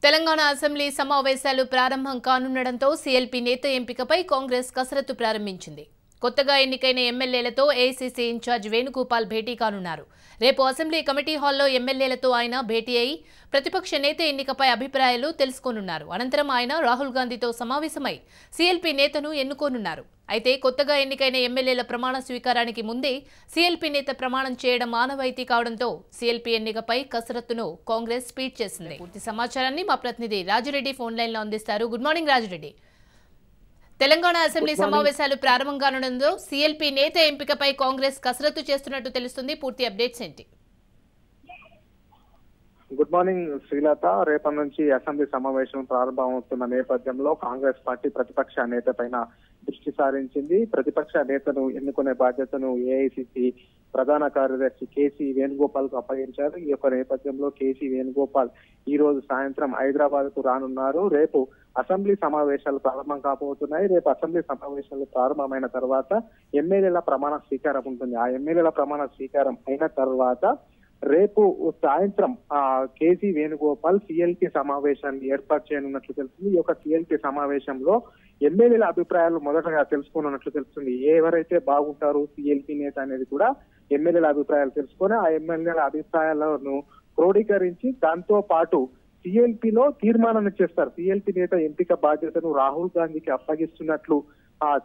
Telangana assembly సమావేశాలు ప్రారంభం కానుండడంతో CLP నేత ఎంపికపై కాంగ్రెస్ కసరత్తు ప్రారంభించింది. కొత్తగా ఎన్నికైన ఎమ్మెల్యేలతో ఏఐసీసీ ఇన్ఛార్జ్ వేణుగోపాల్ భేటీ కానున్నారు. రేపు అసెంబ్లీ కమిటీ హాల్లో ఎమ్మెల్యేలతో ఆయన భేటీ అయి ప్రతిపక్ష నేత ఎన్నికపై అభిప్రాయాలు తెలుసుకోనున్నారు. అనంతరం ఆయన రాహుల్ గాంధీతో సమావేశమై సీఎల్పీ నేతను ఎన్నుకోనున్నారు. అయితే కొత్తగా ఎన్నికైన ఎమ్మెల్యేల ప్రమాణ స్వీకారానికి ముందే సీఎల్పీ నేత ప్రమాణం చేయడం ఆనవాయితీ కావడంతో సీఎల్పీ ఎన్నికపై కసరత్తును కాంగ్రెస్ స్పీడ్ చేసింది. పూర్తి సమాచారాన్ని మా ప్రతినిధి రాజురెడ్డి ఫోన్ లైన్ లో అందిస్తారు. Good morning Raju Reddy. Telangana assembly సమావేశాలు ప్రారంభం కానుండడంతో సీఎల్పీ నేత ఎంపికపై కాంగ్రెస్ కసరత్తు చేస్తున్నట్టు తెలుస్తుంది. పూర్తి అప్డేట్స్ ఏంటి? Good morning Srilatha. రేపటి నుంచి అసెంబ్లీ సమావేశం ప్రారంభమవుతున్న నేపథ్యంలో కాంగ్రెస్ పార్టీ ప్రతిపక్ష నేత పైన దృష్టి సారించింది. ప్రతిపక్ష నేతను ఎన్నుకునే బాధ్యతను ఏఐసీసీ ప్రధాన కార్యదర్శి కేసీ వేణుగోపాల్ కు అప్పగించారు. ఈ యొక్క నేపథ్యంలో కేసీ వేణుగోపాల్ ఈ రోజు సాయంత్రం హైదరాబాద్ కు రానున్నారు. రేపు అసెంబ్లీ సమావేశాలు ప్రారంభం కాబోతున్నాయి. రేపు అసెంబ్లీ సమావేశాలు ప్రారంభమైన తర్వాత ఎమ్మెల్యేల ప్రమాణ స్వీకారం ఉంటుంది. ఆ ఎమ్మెల్యేల ప్రమాణ స్వీకారం అయిన తర్వాత రేపు సాయంత్రం కేసీ వేణుగోపాల్ సీఎల్పీ సమావేశాన్ని ఏర్పాటు చేయనున్నట్లు తెలుస్తుంది. ఈ యొక్క సీఎల్పీ సమావేశంలో ఎమ్మెల్యేల అభిప్రాయాలు మొదటగా తెలుసుకోనున్నట్లు తెలుస్తుంది. ఎవరైతే బాగుంటారు సీఎల్పీ నేత అనేది కూడా ఎమ్మెల్యేల అభిప్రాయాలు తెలుసుకొని ఆ ఎమ్మెల్యేల అభిప్రాయాలను క్రోడీకరించి దాంతో పాటు సీఎల్పీలో తీర్మానం చేస్తారు. సీఎల్పీ నేత ఎంపిక బాధ్యతను రాహుల్ గాంధీకి అప్పగిస్తున్నట్లు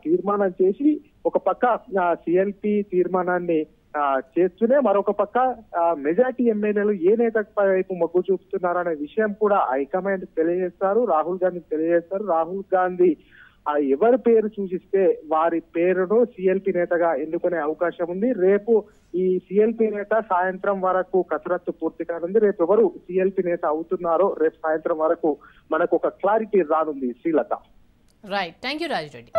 తీర్మానం చేసి ఒక పక్క సీఎల్పీ తీర్మానాన్ని చేస్తూనే మరొక పక్క మెజార్టీ ఎమ్మెల్యేలు ఏ నేత వైపు మొగ్గు చూపుతున్నారనే విషయం కూడా హైకమాండ్ తెలియజేస్తారు, రాహుల్ గాంధీకి తెలియజేస్తారు. రాహుల్ గాంధీ ఎవరి పేరు సూచిస్తే వారి పేరును సీఎల్పీ నేతగా ఎన్నుకునే అవకాశం ఉంది. రేపు ఈ సీఎల్పీ నేత సాయంత్రం వరకు కసరత్తు పూర్తి కానుంది. రేపు ఎవరు సీఎల్పీ నేత అవుతున్నారో రేపు సాయంత్రం వరకు మనకు ఒక క్లారిటీ రానుంది Srilatha. Right, thank you Raja Reddy.